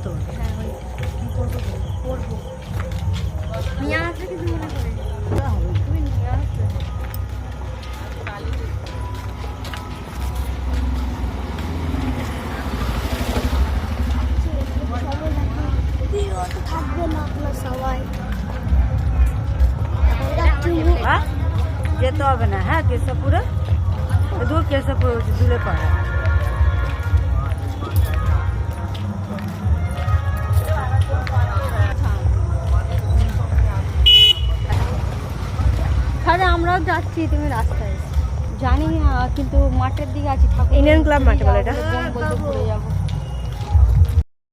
তো? হ্যাঁ ওই করবো নিয়ে আসবে কিছু মনে করে তুমি নিয়ে আসবে থাকবে না আপনার সবাই যেতে হবে না। হ্যাঁ, কেশবপুরে দূর, কেশবপুর হচ্ছে দূরে পাড়া। তাহলে আমরাও যাচ্ছি, তুমি রাস্তায় জানি না, কিন্তু মাঠের দিকে আছি। ইন্ডিয়ান ক্লাব মাঠে বলে এটা। বলতে ঘুরে